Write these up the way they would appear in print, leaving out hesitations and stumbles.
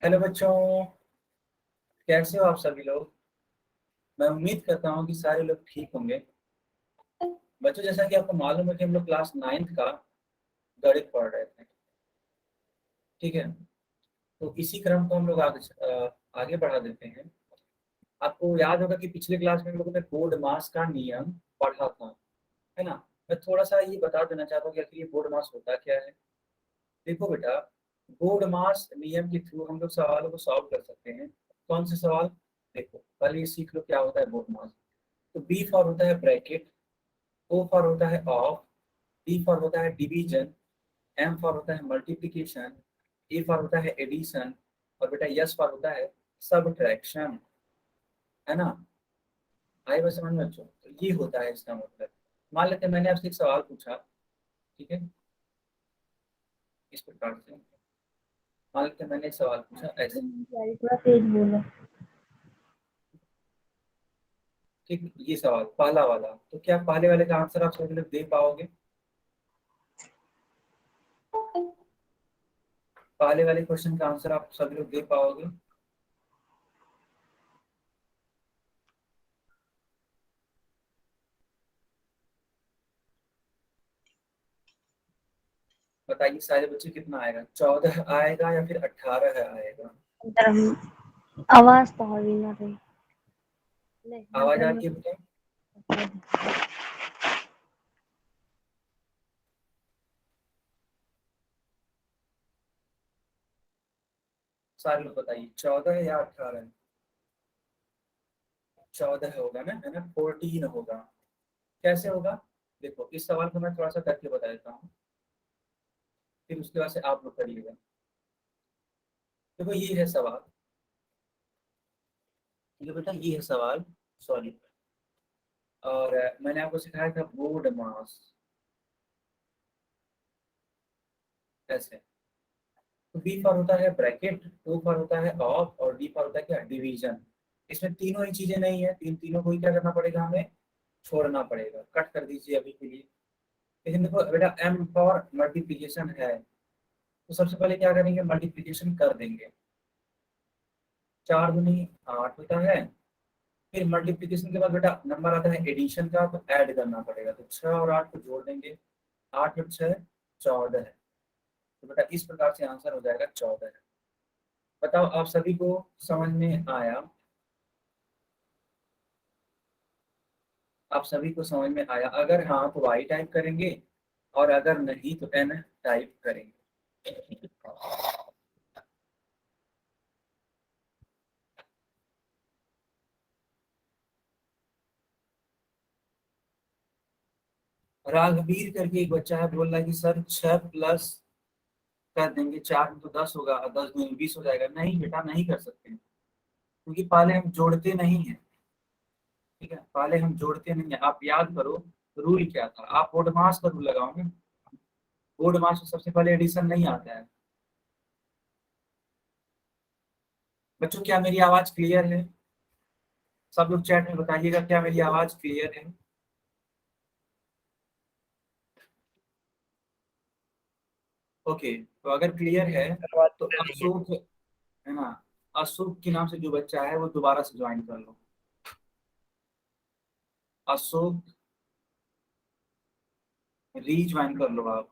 Hello बच्चों, कैसे हो आप सभी लोग। मैं उम्मीद करता हूँ कि सारे लोग ठीक होंगे। बच्चों, जैसा कि आपको मालूम है कि हम लोग क्लास 9th का गणित पढ़ रहे थे। ठीक है, तो इसी क्रम को हम लोग आगे बढ़ा देते हैं। आपको याद होगा कि पिछले क्लास में हम लोगों ने बोर्ड मास का नियम पढ़ा था, है ना। मैं थोड़ा सा ये बता देना चाहता हूँ कि आखिर ये बोर्ड मास होता क्या है। देखो बेटा, बोर्ड मास नियम के थ्रू हम लोग सवालों को सॉल्व कर सकते हैं। कौन से सवाल? देखो, पहले ये सीख लो क्या होता है बोर्ड मास। तो बी फॉर होता है ब्रैकेट, ओ फॉर होता है ऑफ, डी फॉर होता है डिवीजन, एम फॉर होता है मल्टीप्लिकेशन, ए फॉर होता है एडिशन, और बेटा यस फॉर होता है सबट्रैक्शन, है ना। आए बस समझ में बच्चों, तो ये होता है इसका मतलब। मान लेते हैं मैंने आपसे एक सवाल पूछा, ठीक है, इस प्रकार से। मान लेते हैं मैंने एक सवाल पूछा ऐसे, थोड़ा तेज बोलो। ठीक। ये सवाल पहला वाला, तो क्या पहले वाले का आंसर आप सभी लोग दे पाओगे? पहले वाले क्वेश्चन का आंसर आप सभी लोग दे पाओगे? बताइए सारे बच्चे, कितना आएगा? 14 आएगा या फिर 18 आएगा? आवाज तो आ रही ना रही। आवाज आ रही है बेटा? सारे लोग बताइए, 14 या 18? 14 होगा ना, है ना, 14 होगा। कैसे होगा? देखो, इस सवाल को मैं थोड़ा सा करके बता देता हूँ, फिर उसके बाद से आप लोग करिएगा। देखो ये है सवाल, ठीक है बेटा, ये है सवाल। सॉरी। और मैंने आपको सिखाया था बोर्ड मास, ऐसे। तो बी फॉर होता है ब्रैकेट, ओ फॉर होता है ऑफ, और डी फॉर होता है क्या? डिवीजन। इसमें तीनों ही चीजें नहीं है, तीनों को ही क्या करना पड़ेगा हमें? छोड़ना पड़ेगा, कट कर दीजिए अभी के लिए। लेकिन देखो बेटा, एम फॉर मल्टीप्लीकेशन है, तो सबसे पहले क्या करेंगे? मल्टीप्लीकेशन कर देंगे। 4 दूनी 8 होता है। फिर मल्टीप्लीकेशन के बाद बेटा नंबर आता है एडिशन का, तो ऐड करना पड़ेगा, तो 6 और 8 को जोड़ देंगे। 8 और 6 14 है। तो बेटा इस प्रकार से आंसर हो जाएगा 14। बताओ आप सभी को समझ में आया? आप सभी को समझ में आया? अगर हाँ तो वाई टाइप करेंगे, और अगर नहीं तो एन टाइप करेंगे। राघवीर करके एक बच्चा है, बोल रहा है कि सर 6 प्लस कर देंगे 4 में तो 10 होगा, और 10 दूनी 20 हो जाएगा। नहीं बेटा, नहीं कर सकते, क्योंकि पहले हम जोड़ते नहीं है। ठीक है, पहले हम जोड़ते नहीं है। आप याद करो रूल क्या था, आप बोर्ड मास का रूल लगाओगे। बोर्ड मास में सबसे पहले एडिशन नहीं आता है। बच्चों, क्या मेरी आवाज क्लियर है? सब लोग चैट में बताइएगा, क्या मेरी आवाज क्लियर है? ओके, तो अगर क्लियर है तो अशोक, है ना, अशोक के नाम से जो बच्चा है वो दोबारा से ज्वाइन कर लो। अशोक, रीज्वाइन कर लो आप।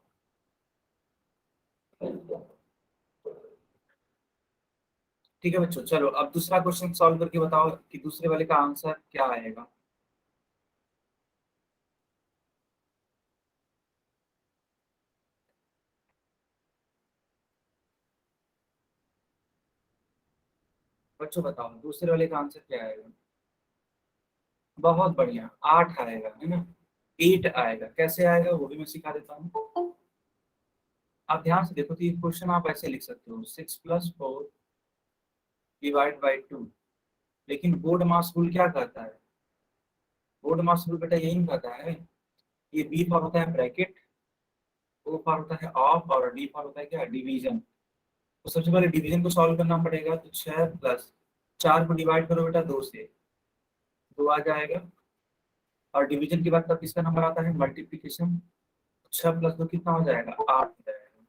ठीक है बच्चों, चलो अब दूसरा क्वेश्चन सॉल्व करके बताओ कि दूसरे वाले का आंसर क्या आएगा। बच्चों बताओ दूसरे वाले का आंसर क्या आएगा। बहुत बढ़िया, 8 आएगा, है ना। 8 आएगा। कैसे आएगा वो भी मैं सिखा देता हूँ। आप ध्यान से देखो, तो ये क्वेश्चन आप ऐसे लिख सकते हो, 6 + 4 डिवाइड बाई 2। लेकिन बोर्ड मास रूल क्या कहता है? बोर्ड मास रूल बेटा यही कहता है, ये बी फॉर होता है ब्रैकेट, ओ फॉर होता है ऑफ, और डी फॉर होता है क्या? डिवीजन। तो सबसे पहले डिवीजन को सॉल्व करना पड़ेगा, तो 6 + 4 को डिवाइड करो बेटा 2 से, 2 आ जाएगा। और डिवीजन के बाद तब किसका नंबर आता है? मल्टीप्लीकेशन। 6 + 2 कितना हो जाएगा? 8 हो जाएगा।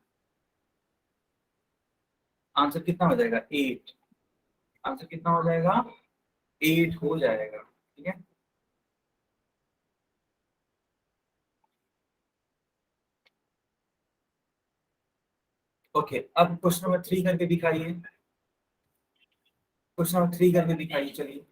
आंसर कितना हो जाएगा 8। आंसर कितना हो जाएगा 8 हो जाएगा। ठीक है, ओके। अब क्वेश्चन नंबर 3 करके दिखाइए, क्वेश्चन नंबर 3 करके दिखाइए, चलिए।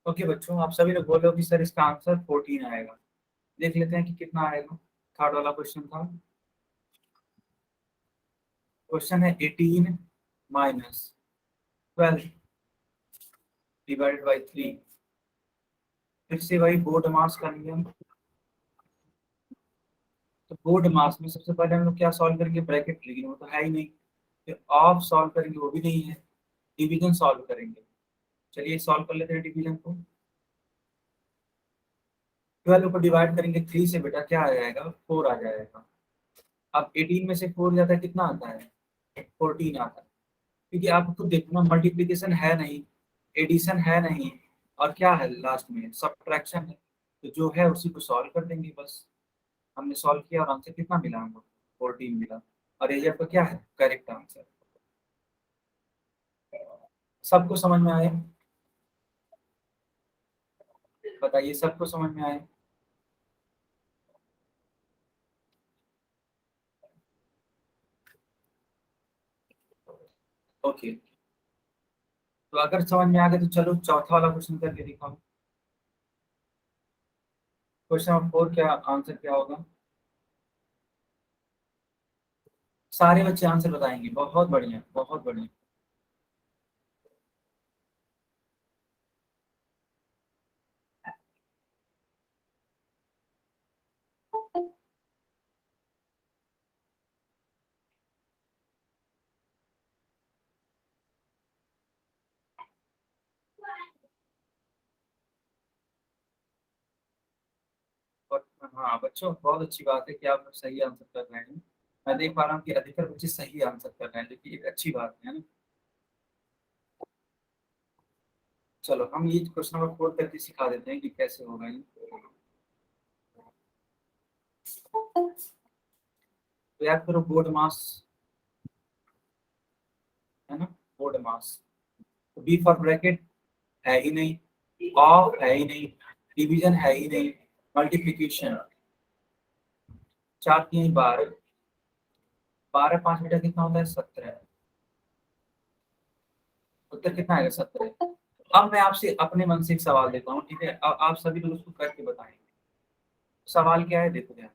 ओके बच्चों, आप सभी लोग बोल रहे हो कि सर इसका आंसर 14 आएगा। देख लेते हैं कि कितना आएगा। थर्ड वाला क्वेश्चन था, क्वेश्चन है 18 माइनस 12 डिवाइडेड बाई 3। फिर से वही बोर्ड मास का नियम। तो बोर्ड मास में सबसे पहले हम लोग क्या सॉल्व करेंगे, ब्रैकेट, लेकिन वो तो है ही नहीं। फिर ऑफ सॉल्व करेंगे, वो भी नहीं है। डिवीजन सॉल्व करेंगे, चलिए सॉल्व कर लेते हैं डिवीजन को। 12 को डिवाइड करेंगे 3 से, बेटा क्या आ जाएगा 4 आ जाएगा। अब 18 में से 4 जाता है, कितना आता है 14 आता है। क्योंकि आप खुद देखो ना, मल्टीप्लीकेशन है नहीं, एडिशन है नहीं, और क्या है लास्ट में सब्ट्रैक्शन है। तो जो है उसी को सॉल्व कर देंगे बस। हमने सॉल्व किया और आंसर कितना मिला हमको 14 मिला। और ये आपका क्या है करेक्ट आंसर। सबको समझ में आए, बताइए सबको समझ में आए। ओके, तो अगर समझ में आ गया तो चलो चौथा वाला क्वेश्चन करके दिखाओ। क्वेश्चन नंबर 4 क्या आंसर क्या होगा। सारे बच्चे आंसर बताएंगे, बहुत बढ़िया बहुत बढ़िया। और हाँ बच्चों, बहुत अच्छी बात है कि आप लोग सही आंसर कर रहे हैं। मैं देख पा रहा हूँ कि अधिकतर बच्चे सही आंसर कर रहे हैं, जो कि एक अच्छी बात है ना। चलो हम ये क्वेश्चन नंबर 4 करके सिखा देते हैं कि कैसे होगा ये। तो याद करो बोर्ड मास, है ना, बोर्ड मास। तो बी फॉर ब्रैकेट है ही नहीं, ऑफ है ही नहीं, डिवीजन है ही नहीं, मल्टीप्लीकेशन। 4 3 12, 12 5 बेटा कितना होता है 17। उत्तर कितना आएगा 17। अब मैं आपसे अपने मन से एक सवाल देता हूँ, ठीक है, अब आप सभी लोग उसको करके बताएंगे। सवाल क्या है देखो ध्यान।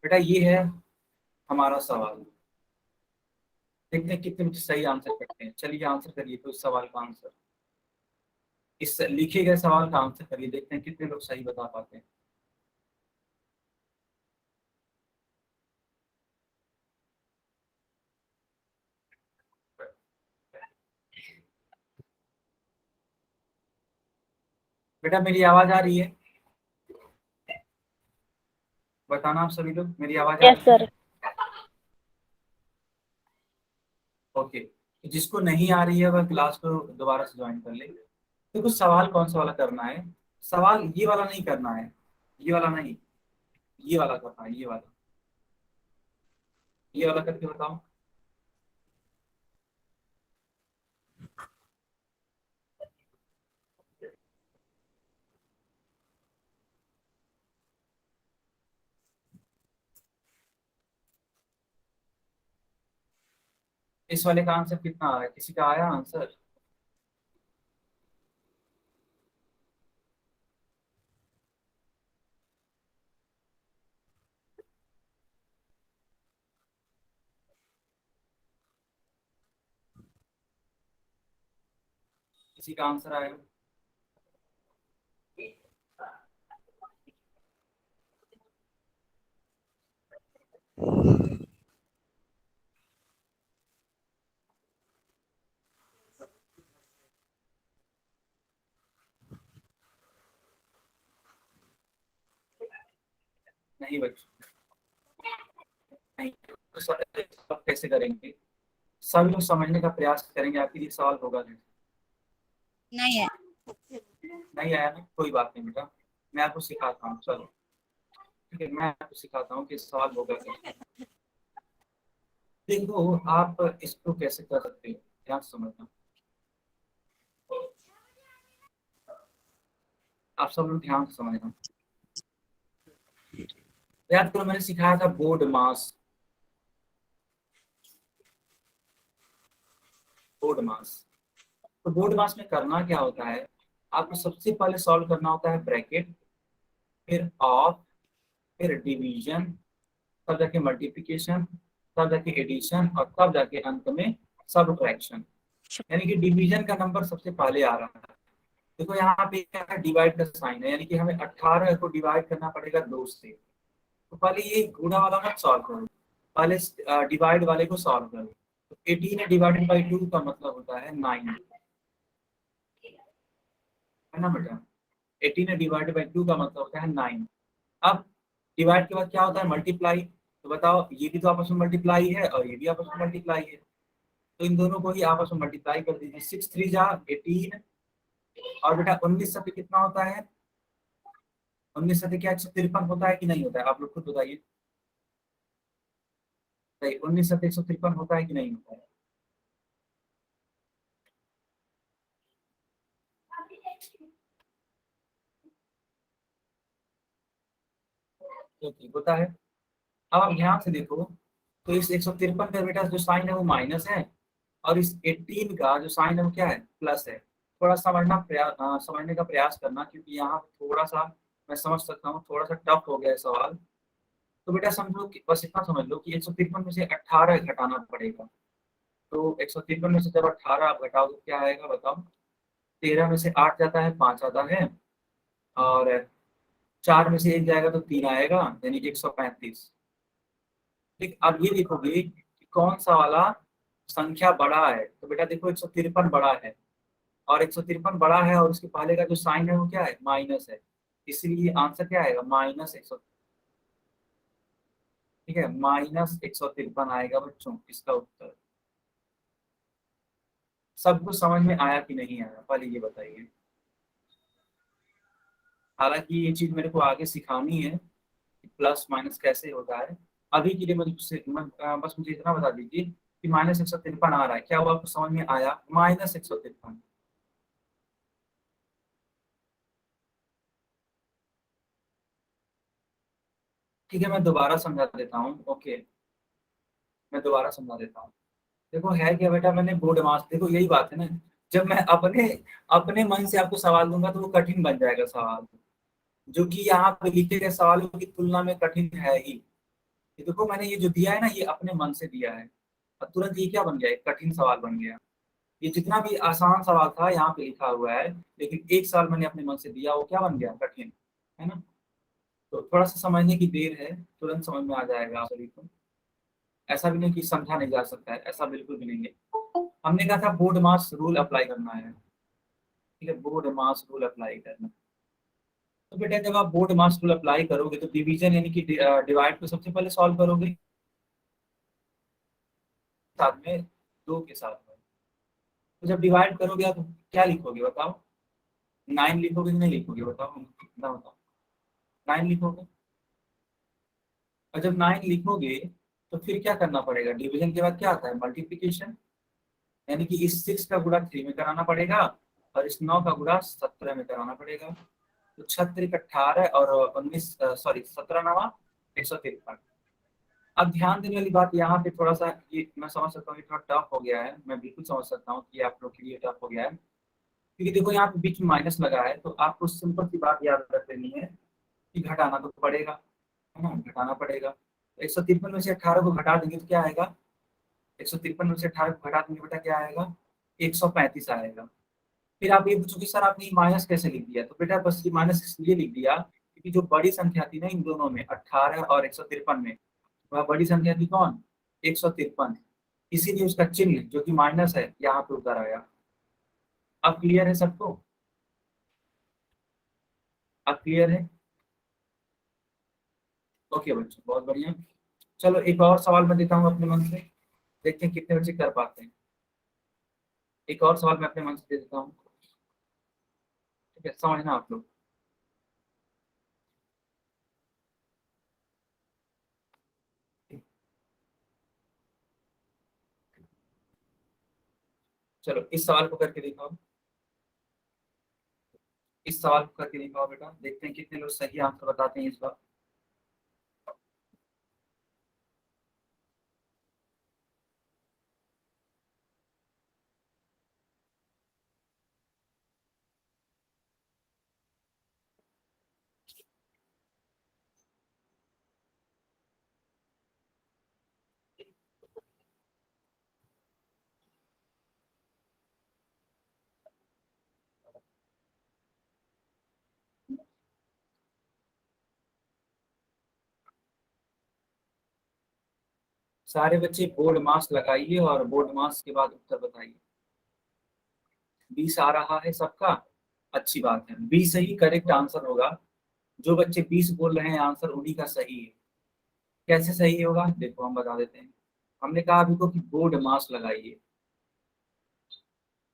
बेटा ये है हमारा सवाल, देखते हैं कितने बच्चे सही आंसर करते हैं। चलिए आंसर करिए तो इस सवाल का आंसर, इस लिखे गए सवाल का आंसर करिए, देखते हैं कितने लोग सही बता पाते हैं। बेटा मेरी आवाज आ रही है, बताना आप सभी लोग, मेरी आवाज आ यस रही है। सर। ओके, तो जिसको नहीं आ रही है वह क्लास को दोबारा से ज्वाइन कर ले। तो कुछ सवाल कौन सा वाला करना है, सवाल ये वाला नहीं करना है, ये वाला नहीं, ये वाला करना है, ये वाला, ये वाला करके बताओ। इस वाले का आंसर कितना आ रहा है, किसी का आया आंसर। किसी का आंसर आएगा? नहीं बच्चों, नहीं। तो सब कैसे करेंगे? सभी लोग समझने का प्रयास करेंगे, आखिर ये सवाल होगा नहीं। नहीं है। नहीं आया ना, कोई बात नहीं बेटा, मैं आपको सिखाता हूँ। चलो ठीक है, मैं आपको सिखाता हूँ कि सवाल होगा कैसे। देखो आप इसको कैसे कर सकते हो, ध्यान से समझना। आप सब लोग ध्यान से समझना। याद करो, मैंने सिखाया था बोर्ड मास। बोर्ड मास, तो बोर्ड मास में करना क्या होता है, आपको सबसे पहले सॉल्व करना होता है ब्रैकेट, फिर ऑफ, फिर डिवीजन, तब जाके मल्टीप्लिकेशन, तब जाके एडिशन, और तब जाके अंत में सब्ट्रैक्शन। यानी कि डिवीजन का नंबर सबसे पहले आ रहा है। देखो यहाँ पे क्या है, डिवाइड का साइन है, यानी कि हमें 18 को डिवाइड करना पड़ेगा 2 से। तो पहले ये गुणा वाला मत सॉल्व करो, पहले डिवाइड वाले को सॉल्व करो। तो 18 डिवाइडेड बाई 2 का मतलब होता है 9, है ना बेटा? 18 डिवाइडेड बाई 2 का मतलब होता है 9। अब डिवाइड के बाद क्या होता है, मल्टीप्लाई। तो बताओ, ये भी तो आपस में मल्टीप्लाई है और ये भी आपस में मल्टीप्लाई है, तो इन दोनों को ही आपस में मल्टीप्लाई कर दीजिए। 6 3 जा 18, और बेटा 19 सत्य कितना होता है? 19 सत्य क्या 153 होता है कि नहीं होता है? आप लोग खुद बताइए। सही, 19 सत्य 153 होता है कि नहीं होता है? तो ठीक होता है। अब आप ध्यान से देखो, तो इस 153 का बेटा जो साइन है वो माइनस है, और इस 18 का जो साइन है वो क्या है, प्लस है। थोड़ा समझने का प्रयास करना, क्योंकि यहाँ थोड़ा सा मैं समझ सकता हूँ, थोड़ा सा टफ हो गया है सवाल। तो बेटा समझो कि बस इतना समझ लो कि 153 में से 18 घटाना पड़ेगा। तो 153 में से जब 18 आप घटाओ तो क्या आएगा बताओ? 13 में से 8 जाता है, 5 आता है, और 4 में से 1 जाएगा तो 3 आएगा, यानी कि 135। ठीक, अब ये देखोगे कि कौन सा वाला संख्या बड़ा है। तो बेटा देखो 153 बड़ा है, और 153 बड़ा है, और उसके पहले का जो साइन है वो क्या है, माइनस है। इसलिए आंसर क्या आएगा, -100। ठीक है, -153 आएगा बच्चों इसका उत्तर। सबको समझ में आया कि नहीं आया, पहले ये बताइए। हालांकि ये चीज मेरे को आगे सिखानी है कि प्लस माइनस कैसे होता है। अभी के लिए बस मुझे इतना बता दीजिए कि -153 आ रहा है, क्या वो आपको समझ में आया? -153। ठीक है, मैं दोबारा समझा देता हूँ। ओके, मैं दोबारा समझा देता हूँ। देखो है क्या बेटा, मैंने बोर्ड मास, देखो यही बात है ना, जब मैं अपने अपने मन से आपको सवाल दूंगा तो वो कठिन बन जाएगा सवाल, जो कि यहाँ पे लिखे गए सवालों की तुलना में कठिन है ही। ये देखो मैंने ये जो दिया है ना, ये अपने मन से दिया है, और तुरंत ये क्या बन गया, एक कठिन सवाल बन गया। ये जितना भी आसान सवाल था यहाँ पे लिखा हुआ है, लेकिन एक सवाल मैंने अपने मन से दिया, वो क्या बन गया, कठिन, है ना? तो थोड़ा सा समझने की देर है, तुरंत समझ में आ जाएगा आप सभी को। ऐसा भी नहीं कि समझा नहीं जा सकता है, ऐसा बिल्कुल भी नहीं है। हमने कहा था बोर्ड मास रूल अप्लाई करना है। ठीक है, बोर्ड मास रूल अप्लाई करना। तो बेटा जब आप बोर्ड मास रूल अप्लाई करोगे तो डिवीजन यानी कि डिवाइड को सबसे पहले सॉल्व करोगे, साथ में 2 के साथ में। तो जब डिवाइड करोगे आप क्या लिखोगे बताओ? 9 लिखोगे कि नहीं लिखोगे, बताओ कितना, बताओ। 9 लिखोगे, और जब 9 लिखोगे तो फिर क्या करना पड़ेगा, डिवीजन के बाद क्या आता है, मल्टीप्लीकेशन। यानी कि इस 6 का गुणा 3 में कराना पड़ेगा, और इस 9 का गुणा 17 में कराना पड़ेगा। तो 36 18 और 19, सॉरी 17 नवा 153। अब ध्यान देने वाली बात यहाँ पे थोड़ा सा, ये मैं समझ सकता हूँ कि थोड़ा टफ हो गया है, मैं बिल्कुल समझ सकता हूँ कि आप लोग के लिए टफ हो गया है, क्योंकि देखो यहाँ पे बीच में माइनस लगा है, तो आपको सिंपल सी बात याद रख लेनी है कि घटाना तो पड़ेगा, है ना, घटाना पड़ेगा। तो 153 में से 18 को घटा देंगे तो क्या आएगा, 153 में से 18 को घटा देंगे बेटा क्या आएगा, 135 आएगा। फिर आप ये पूछो कि सर आपने ये माइनस कैसे लिख दिया, तो बेटा बस ये माइनस इसलिए लिख दिया क्योंकि जो बड़ी संख्या थी ना इन दोनों में 18 और 153 में, वह बड़ी संख्या थी कौन, 153, इसीलिए उसका चिन्ह जो कि माइनस है यहाँ पे उतर आया। अब क्लियर है सबको, अब क्लियर है? ओके बच्चों, बहुत बढ़िया। चलो एक और सवाल मैं देता हूँ अपने मन से, देखते हैं कितने बच्चे कर पाते हैं। एक और सवाल मैं अपने मन से दे देता हूँ, ठीक है, समझना आप लोग। चलो इस सवाल को करके दिखाओ, इस सवाल को करके दिखाओ बेटा, देखते हैं कितने लोग सही आंसर बताते हैं इस बार। सारे बच्चे बोर्ड मास लगाइए और बोर्ड मास के बाद उत्तर बताइए। 20 आ रहा है सबका, अच्छी बात है, 20 सही करेक्ट आंसर होगा। जो बच्चे 20 बोल रहे हैं आंसर उन्हीं का सही है। कैसे सही होगा देखो हम बता देते हैं। हमने कहा अभी को कि बोर्ड मास लगाइए,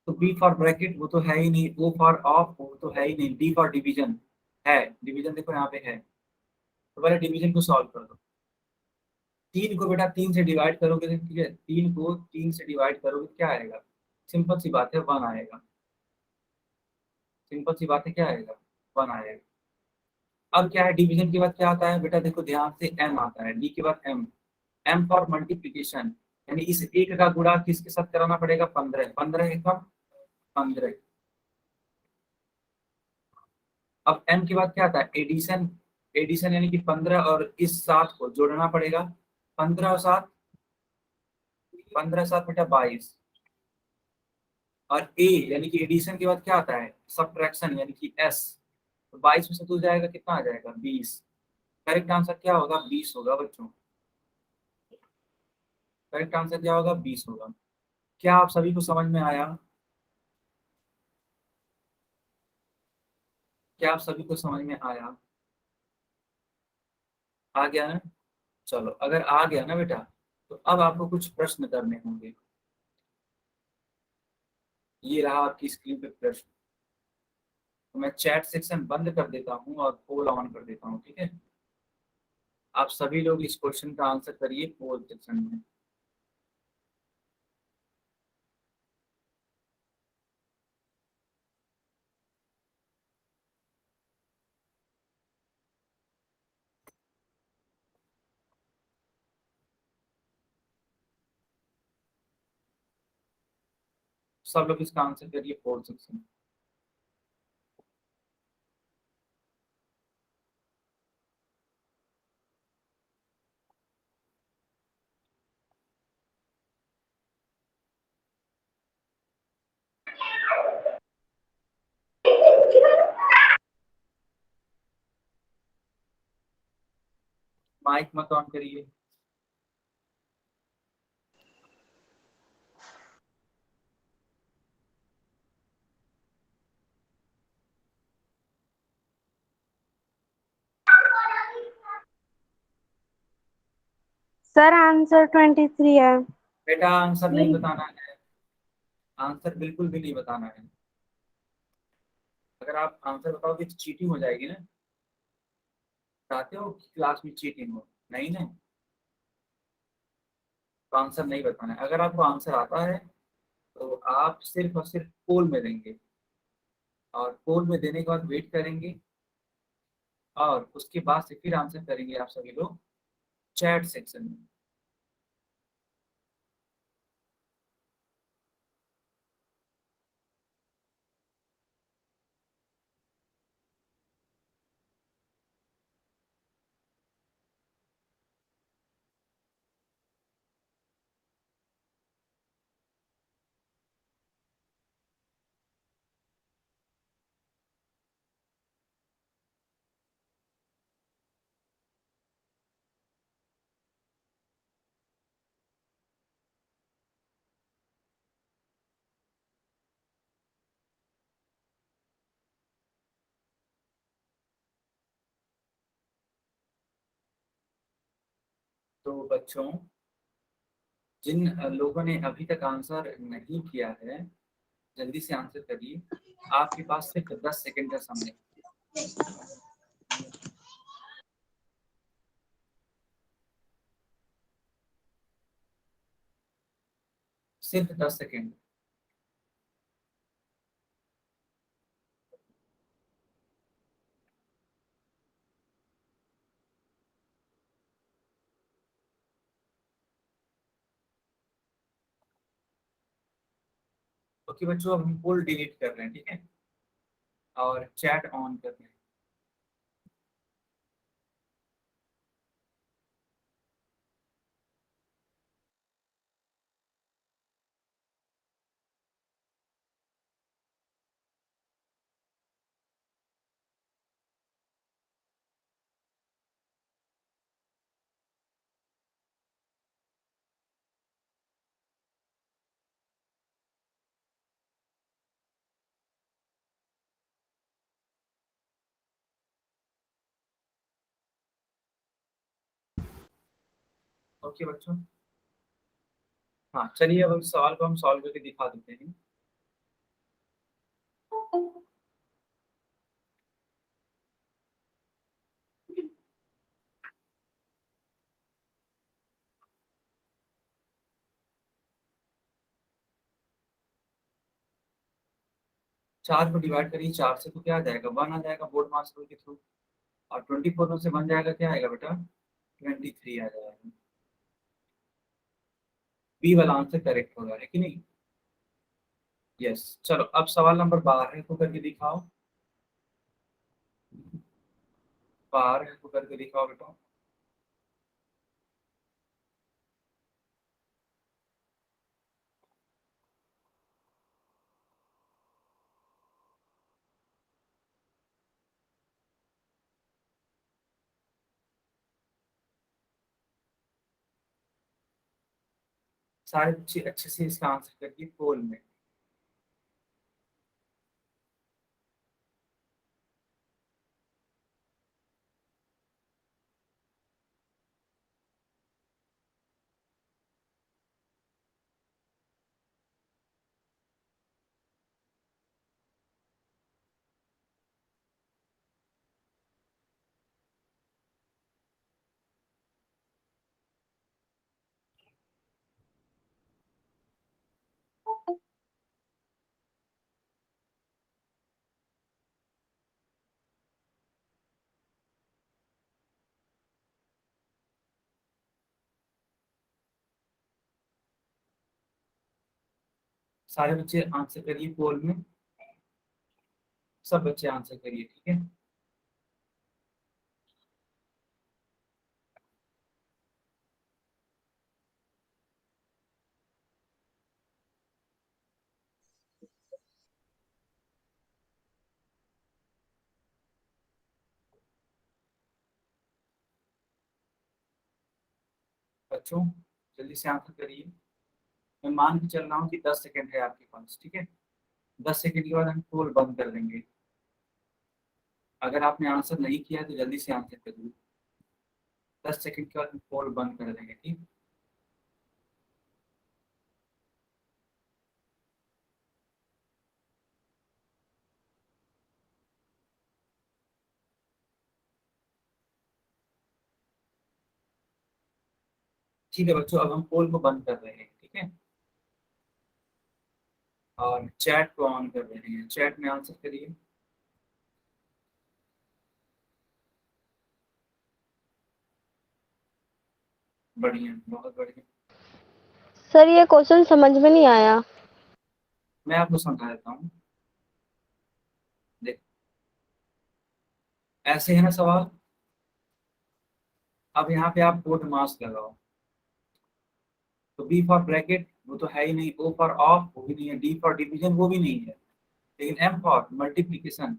तो बी फॉर ब्रैकेट वो तो है ही नहीं, ओ फॉर ऑफ वो तो है ही नहीं, डी फॉर डिवीजन है, डिवीजन देखो यहाँ पे है, तो पहले डिवीजन को सॉल्व कर दो। 3 को बेटा 3 से डिवाइड करोगे तो ठीक है, 3 को 3 से डिवाइड करोगे तो क्या आएगा, सिंपल सी बात है 1 आएगा, सिंपल सी बात है क्या आएगा, 1 आएगा। अब क्या है, डिवीजन के बाद क्या आता है बेटा, देखो ध्यान से m आता है, डी के बाद m, m फॉर मल्टीप्लीकेशन, यानी इस एक का गुणा किसके साथ कराना पड़ेगा, 15, 15 एकम 15। अब m के बाद क्या आता है, एडिशन, एडिशन यानी कि 15 और इस 7 को जोड़ना पड़ेगा, 15 और 7, 15 7 बेटा 22। और ए यानी कि एडिशन के बाद क्या आता है, सब्ट्रैक्शन यानी कि एस, तो 22 में से 2 जाएगा कितना आ जाएगा, 20। करेक्ट आंसर क्या होगा, 20 होगा बच्चों, करेक्ट आंसर क्या होगा, 20 होगा। क्या आप सभी को समझ में आया, क्या आप सभी को समझ में आया, आ गया ना? चलो अगर आ गया ना बेटा, तो अब आपको कुछ प्रश्न करने होंगे। ये रहा आपकी स्क्रीन पे प्रश्न, तो मैं चैट सेक्शन बंद कर देता हूँ और पोल ऑन कर देता हूँ, ठीक है? आप सभी लोग इस क्वेश्चन का आंसर करिए पोल सेक्शन में। सब लोग इसका आंसर करिए पोल सेक्शन। माइक मत ऑन करिए। सर आंसर 23 है। बेटा आंसर नहीं बताना है, आंसर बिल्कुल भी नहीं बताना है। अगर आप आंसर बताओगे तो चीटिंग हो जाएगी ना। चाहते हो कि क्लास में चीटिंग हो, नहीं ना, तो आंसर नहीं बताना है। अगर आपको आंसर आता है तो आप सिर्फ और सिर्फ पोल में देंगे, और पोल में देने के बाद वेट करेंगे, और उसके बाद से फिर आंसर करेंगे आप सभी लोग चैट सेक्शन में। तो बच्चों, जिन लोगों ने अभी तक आंसर नहीं किया है, जल्दी से आंसर करिए। आपके पास सिर्फ 10 सेकंड का समय है। सिर्फ 10 सेकंड। ओके बच्चों, अब हम पोल डिलीट कर रहे हैं, ठीक है, और चैट ऑन कर रहे हैं। ओके बच्चों, हाँ चलिए, अब इस सवाल को हम सॉल्व करके दिखा देते हैं। चार को डिवाइड करिए 4 से, तो क्या आ जाएगा, 1 आ जाएगा बोर्ड मास रूल के थ्रू। और 24 में से बन जाएगा, क्या आएगा बेटा, 23 आ जाएगा। बी वाला आंसर करेक्ट होगा, है कि नहीं? यस। चलो अब सवाल नंबर 12 को करके दिखाओ। 12 को करके दिखाओ बेटा। सारे बच्चे अच्छे से इसका आंसर करिए पोल में। सारे बच्चे आंसर करिए पोल में। सब बच्चे आंसर करिए, ठीक है। बच्चों जल्दी से आंसर करिए। मैं मान के चल रहा हूँ कि 10 सेकंड है आपके पास, ठीक है। 10 सेकंड के बाद हम पोल बंद कर देंगे। अगर आपने आंसर नहीं किया तो जल्दी से आंसर करिए। 10 सेकंड के बाद हम पोल बंद कर देंगे, ठीक। ठीक है बच्चों, अब हम पोल को बंद कर रहे हैं, ठीक है, और चैट को ऑन कर रहे हैं। चैट में आंसर करिए। बढ़िया, बहुत बढ़िया। सर ये क्वेश्चन समझ में नहीं आया। मैं आपको समझा देता हूँ। देख, ऐसे है ना सवाल। अब यहाँ पे आप कोट मास लगाओ। तो बी फॉर ब्रैकेट वो तो है ही नहीं, ओ फॉर ऑफ वो भी नहीं है, डी फॉर डिवीजन वो भी नहीं है, लेकिन एम फॉर मल्टीप्लीकेशन,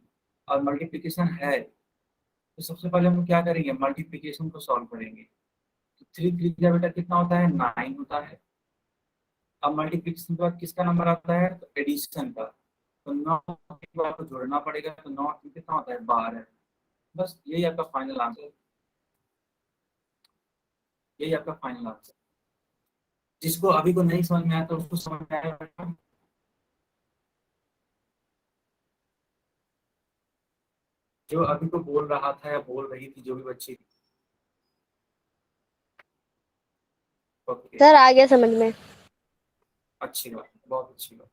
और मल्टीप्लीकेशन है। तो सबसे पहले हम क्या करेंगे, मल्टीप्लीकेशन को सॉल्व करेंगे। तो 3 3 बेटा कितना होता है, 9 होता है। अब मल्टीप्लीकेशन के बाद किसका नंबर आता है, तो एडिशन का। तो 9 को आपको जोड़ना पड़ेगा, तो 9 कितना होता है, 12। बस यही आपका फाइनल आंसर। यही आपका फाइनल आंसर। जिसको अभी को नहीं समझ में आया तो उसको समझ में आएगा। जो अभी को बोल रहा था या बोल रही थी जो भी बच्ची। ओके, सर आ गया समझ में। अच्छी बात, बहुत अच्छी बात।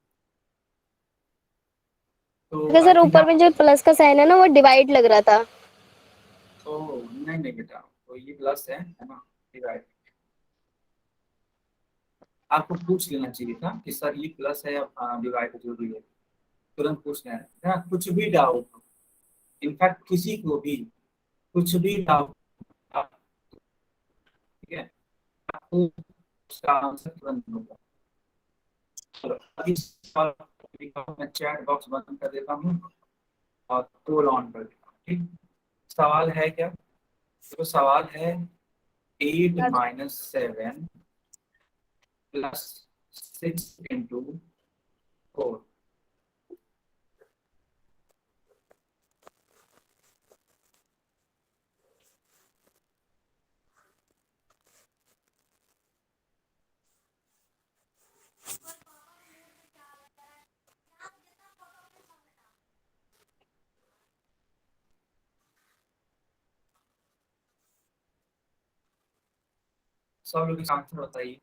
तो अच्छा आई सर, थिंक ऊपर में जो प्लस का साइन है ना, वो डिवाइड लग रहा था। तो नहीं नहीं बेटा, तो ये प्लस है ना, डिवाइड। आपको पूछ लेना चाहिए था कि सर ये प्लस है या डिवाइड जो भी है, तुरंत पूछ लेना है। कुछ भी डाउट, इनफैक्ट किसी को भी कुछ भी डाउट, ठीक है, आपको उसका आंसर तुरंत मिलेगा। चलो अभी सवाल मैं चैट बॉक्स बंद कर देता हूँ और टूल ऑन कर देता हूँ, ठीक। सवाल है क्या? तो सवाल है 8 - 7 + 6 × 4। सब लोग इसका आंसर बताइए।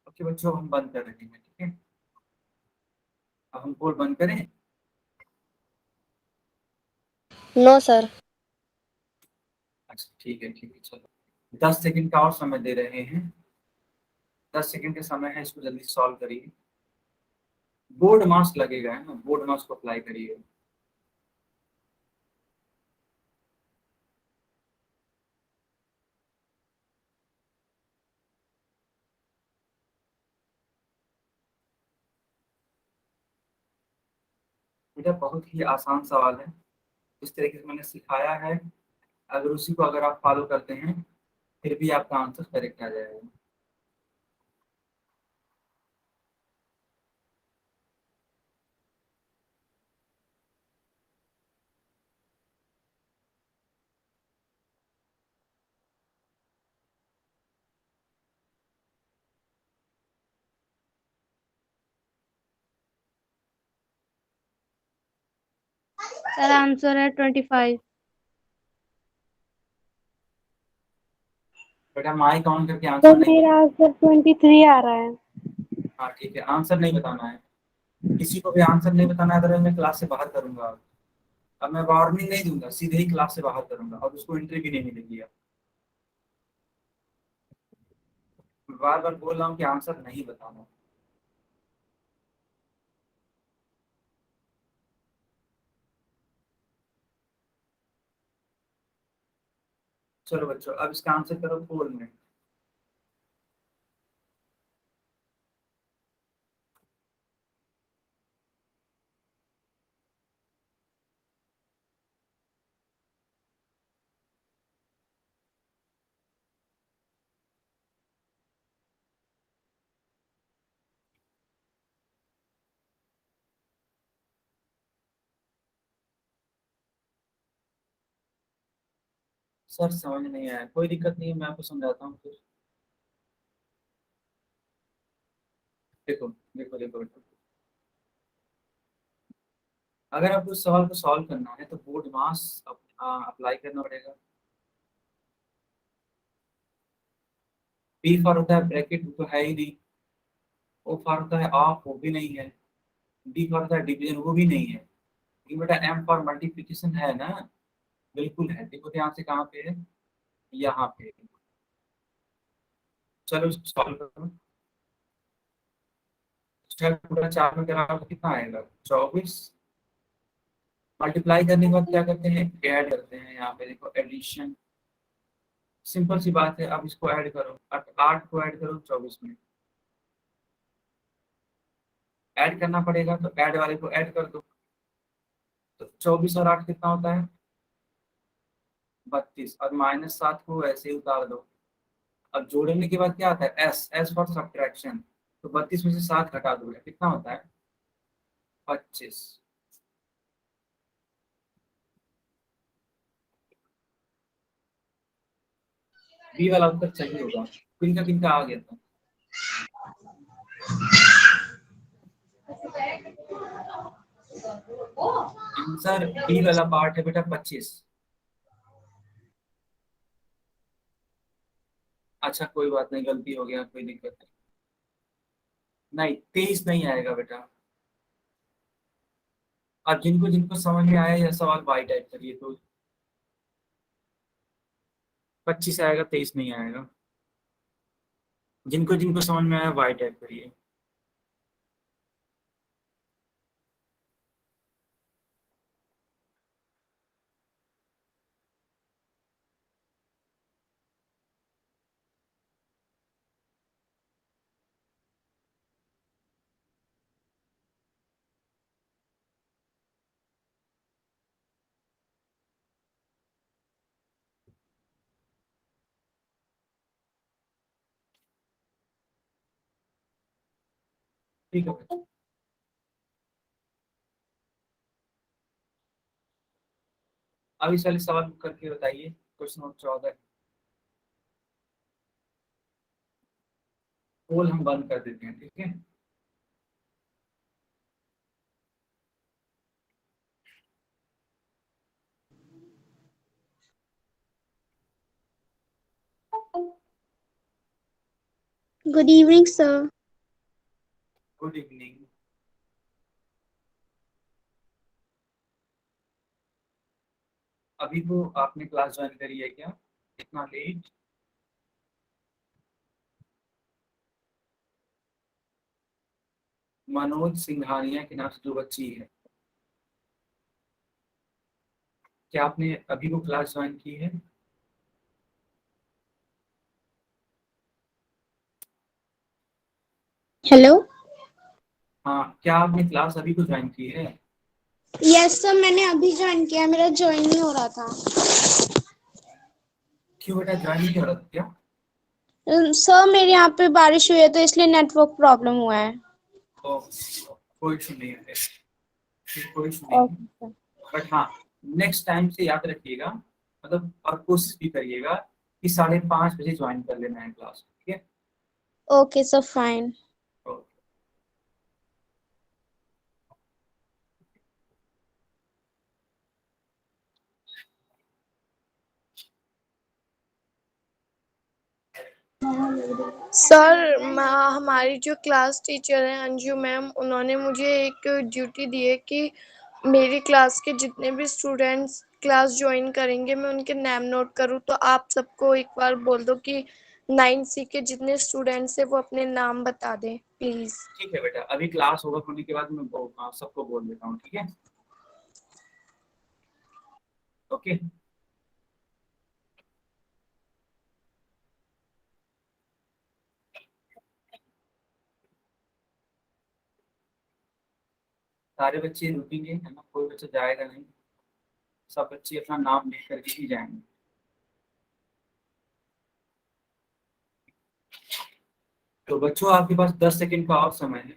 ओके बच्चों, हम बंद कर रहे हैं, ठीक है। अब हम पोल बंद करें। No sir. अच्छा ठीक है चलो, 10 सेकंड का और समय दे रहे हैं। 10 सेकंड का समय है, इसको जल्दी सॉल्व करिए। बोर्ड मास्क लगेगा है ना, बोर्ड मास्क को अप्लाई करिए। बेटा बहुत ही आसान सवाल है, इस तरीके से मैंने सिखाया है। अगर उसी को अगर आप फॉलो करते हैं फिर भी आपका आंसर करेक्ट आ जाएगा। सर आंसर है 25। बेटा माइक ऑन करके तो आंसर नहीं मेरा बताना। आंसर 23 आ रहा है। हाँ ठीक है, आंसर नहीं बताना है। किसी को भी आंसर नहीं बताना है, अगर मैं क्लास से बाहर करूंगा। अब मैं वार्निंग नहीं दूंगा, सीधे ही क्लास से बाहर करूंगा और उसको एंट्री भी नहीं मिलेगी। अब बार बार बोल रहा हूँ कि आंसर नहीं बताना। चलो बच्चों, अब इसका आंसर करो पोल में। सर समझ नहीं आया, कोई दिक्कत नहीं है, मैं आपको समझाता हूँ फिर। देखो देखो देखो देखो, अगर आपको इस सवाल को सॉल्व करना है तो बोर्ड मास अप्लाई करना पड़ेगा। बी फॉर होता है ब्रैकेट, वो तो है ही नहीं। ओ फॉर होता है ऑफ, वो भी नहीं है। डी फॉर होता है डिवीजन, वो भी नहीं है। लेकिन बेटा एम फॉर मल्टीप्लिकेशन है ना, बिल्कुल है। देखो ध्यान से कहाँ पे है, यहाँ पे। चलो इसको सॉल्व करो। छह पूरा 4 में कराओ तो कितना आएगा, 24। मल्टीप्लाई करने के बाद क्या करते हैं, ऐड करते हैं। यहाँ पे देखो एडिशन, सिंपल सी बात है। अब इसको ऐड करो, 8 को ऐड करो 24 में। ऐड करना पड़ेगा तो ऐड वाले को ऐड कर दो। तो 24 और 8 कितना होता है, 32। और -7 को ऐसे ही उतार दो। अब जोड़ने के बाद क्या आता है, एस, एस फॉर सब्ट्रैक्शन। तो 32 में से 7 हटा दो, कितना होता है, 25। बी वाला उत्तर सही होगा। किनका किनका आ गया था, आंसर बी वाला पार्ट है बेटा 25। अच्छा कोई बात नहीं, गलती हो गया, कोई दिक्कत नहीं। नहीं 23 नहीं आएगा बेटा। अब जिनको जिनको समझ में आया यह सवाल वाई टाइप करिए तो 25 आएगा, 23 नहीं आएगा। जिनको जिनको समझ में आया वाई टाइप करिए। ठीक है बेटा। अब इस वाले सवाल को करके बताइए, क्वेश्चन नंबर 14। पोल हम बंद कर देते हैं, ठीक है। Good evening, sir. Good evening. अभी तो आपने क्लास ज्वाइन करी है क्या, इतना लेट। मनोज सिंघानिया के नाम से जो बच्ची है, क्या आपने अभी वो क्लास ज्वाइन की है। Hello. हाँ, क्या आपने क्लास अभी को ज्वाइन की है। Yes, sir. मैंने अभी ज्वाइन किया, मेरा ज्वाइन नहीं हो रहा था। क्यों बेटा, ज्वाइन नहीं कर रहा था क्या। सर मेरे यहाँ पे बारिश हुई है तो इसलिए नेटवर्क प्रॉब्लम हुआ है। ओ, कोई इशू नहीं है, कोई इशू नहीं है। Okay. बट हाँ, नेक्स्ट टाइम से याद रखिएगा, मतलब और कोशिश भी करिएगा कि 5:30 बजे ज्वाइन कर लेना है क्लास, ठीक है। Okay, sir. Fine. Okay. Sir हमारी जो क्लास टीचर हैं अंजू मैम, उन्होंने मुझे एक ड्यूटी दी है कि मेरी क्लास के जितने भी स्टूडेंट्स क्लास ज्वाइन करेंगे मैं उनके नाम नोट करूं। तो आप सबको एक बार बोल दो कि 9C के जितने स्टूडेंट्स हैं वो अपने नाम बता दें प्लीज। ठीक है बेटा, अभी क्लास ओवर होने के बाद मैं सबको बोल देता हूँ, ठीक है। ओके। सारे बच्चे रुकेंगे है ना, कोई बच्चा जाएगा नहीं। सब बच्चे अपना नाम लिख करके ही जाएंगे। तो बच्चों आपके पास 10 सेकंड का और समय है,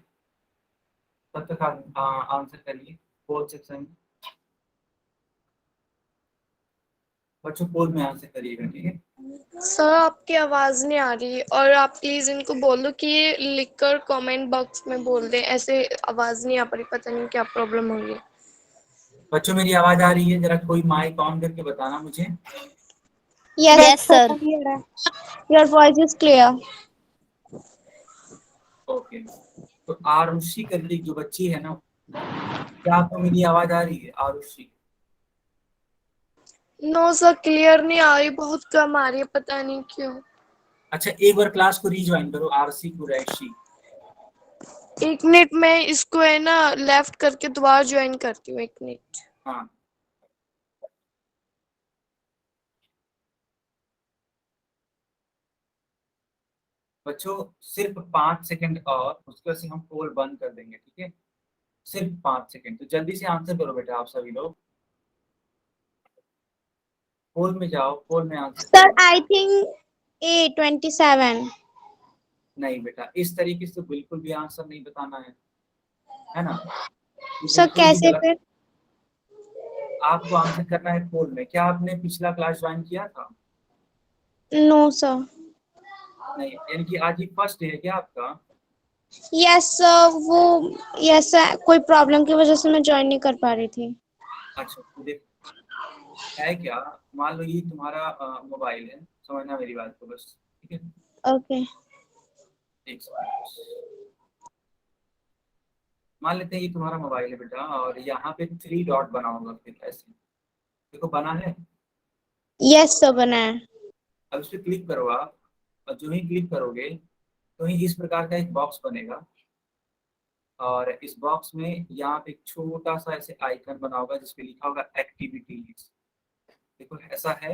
तब तक आप आंसर करिए पोल सेक्शन। बच्चों पोल में आंसर करिएगा, ठीक है। सर आपकी आवाज नहीं आ रही और आप प्लीज इनको बोलो कि ये लिखकर कमेंट बॉक्स में बोल दें, ऐसे आवाज नहीं आ पा रही, पता नहीं क्या प्रॉब्लम हो रही है। बच्चों मेरी आवाज आ रही है? जरा कोई माइक ऑन करके बताना मुझे। Yes, Yes, sir. sir. Clear है. Your voice is clear. Okay, तो आरुषि करके जो बच्ची है ना, क्या आपको मेरी आवाज आ रही है आरुषि? नो सर, क्लियर नहीं आ रही, बहुत कम आ रही है, पता नहीं क्यों। अच्छा, एक बार क्लास को रीज्वाइन करो, आरसी कुरैशी। एक मिनट, मैं इसको है ना लेफ्ट करके दोबारा ज्वाइन करती हूँ, एक मिनट। हाँ, बच्चों सिर्फ 5 सेकंड और उसके बाद से हम पोल बंद कर देंगे, ठीक है? सिर्फ 5 सेकंड, तो जल्दी से आंसर करो बेटा आप सभी लोग। पोल में जाओ, पोल में आंसर Sir, करो। I think A27. नहीं बेटा, इस तरीके से तो बिल्कुल भी आंसर नहीं बताना है ना? ये Sir, बिल्कुल भी कैसे गलत। फिर? आपको आंसर करना है पोल में। क्या आपने पिछला क्लास ज्वाइन किया था? No, sir. नहीं, यानी कि आज ही फर्स्ट डे है क्या आपका? Yes, sir. वो yes sir. कोई प्रॉब्लम की वजह से मैं ज्वाइन नहीं कर पा रही थी. अच्छा, तो देख, है क्या, मान लो ये तुम्हारा मोबाइल है, समझना मेरी बात को बस, ठीक है? Okay. एक सेकंड, मान लेते हैं ये तुम्हारा मोबाइल है बेटा, और यहाँ पे 3 डॉट बना होगा, फिर ऐसे देखो बना है। Yes, sir. बना है. अब इस पे क्लिक करो आप, और जो ही क्लिक करोगे तो ही इस प्रकार का एक बॉक्स बनेगा, और इस बॉक्स में यहाँ पे एक छोटा सा ऐसे आइकन बना होगा जिसपे लिखा होगा एक्टिविटीज। देखो ऐसा है।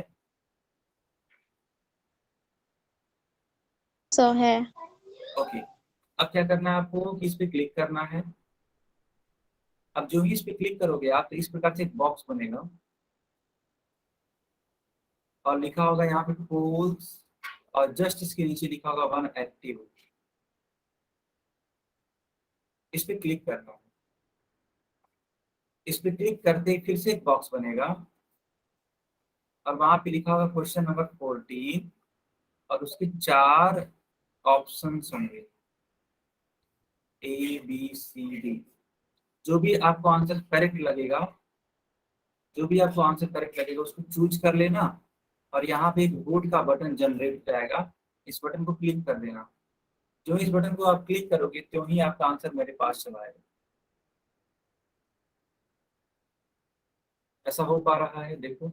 Sir है. ओके, अब क्या करना है आपको कि इस पे क्लिक करना है। अब जो ही इस पे क्लिक करोगे आप, तो इस प्रकार से एक बॉक्स बनेगा और लिखा होगा यहाँ पे पोल्स, और जस्ट इसके नीचे लिखा होगा 1 एक्टिव। इस पे क्लिक करना है। इस पे क्लिक करते ही फिर से एक बॉक्स बनेगा, और वहां पे लिखा होगा क्वेश्चन नंबर 14, और उसके 4 ऑप्शन होंगे, ABCD। जो भी आपको आंसर करेक्ट लगेगा, जो भी आपको आंसर करेक्ट लगेगा उसको चूज कर लेना, और यहाँ पे एक वोट का बटन जनरेट जाएगा, इस बटन को क्लिक कर देना। जो इस बटन को आप क्लिक करोगे त्यों ही आपका आंसर मेरे पास चला आएगा। ऐसा हो पा रहा है? देखो,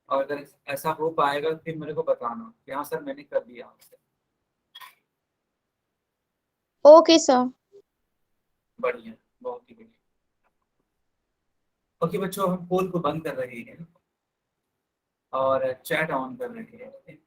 और अगर ऐसा हो पाएगा तो फिर मेरे को बताना कि हाँ सर मैंने कर दिया आंसर। Okay, sir. बढ़िया, बहुत ही बढ़िया। ओके बच्चों, हम पोल को बंद कर रहे हैं और चैट ऑन कर रहे हैं।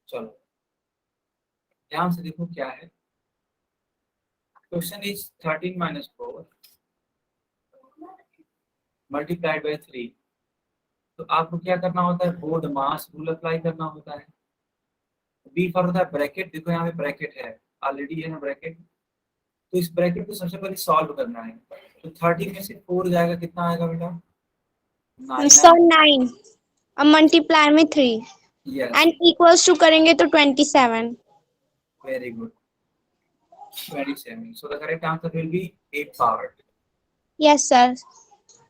चलो ध्यान से देखो क्या है। Question is 13 - 4 multiplied by 3। तो आपको क्या करना होता है? बोर्ड मास रूल अप्लाई करना होता है। बी फॉर होता है ब्रैकेट। देखो यहाँ पे ब्रैकेट है, ऑलरेडी है ना ब्रैकेट, तो इस ब्रैकेट को सबसे पहले सॉल्व करना है। तो 13 में से 4 जाएगा, कितना आएगा बेटा? 9। Sir 9. अब multiply में 3. यस, And equals to करेंगे तो 27. Very good, 27। So the correct answer will be 8 powered. Yes, sir.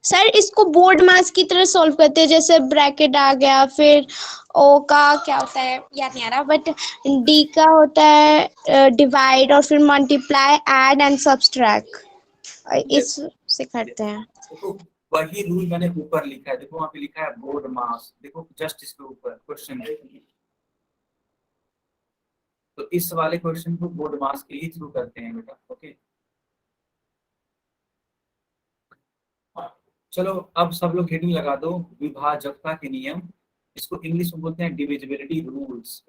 Sir इसको बोर्ड मास की तरह सॉल्व करते हैं, जैसे ब्रैकेट आ गया, फिर ओ का क्या होता है याद नहीं आ रहा, बट डी का होता है डिवाइड, और फिर मल्टीप्लाई, ऐड एंड सब्सट्रैक्ट, इस से करते हैं. देखो वही रूल मैंने ऊपर लिखा है, देखो वहाँ पे लिखा है बोर्ड मास, देखो जस्ट इसके ऊपर क्वेश्चन। तो इस वाले क्वेश्चन को बोर्ड मास के ही थ्रू करते हैं बेटा। ओके, चलो अब सब लोग हेडिंग लगा दो, विभाजकता के नियम। इसको इंग्लिश में बोलते हैं डिविजिबिलिटी रूल्स।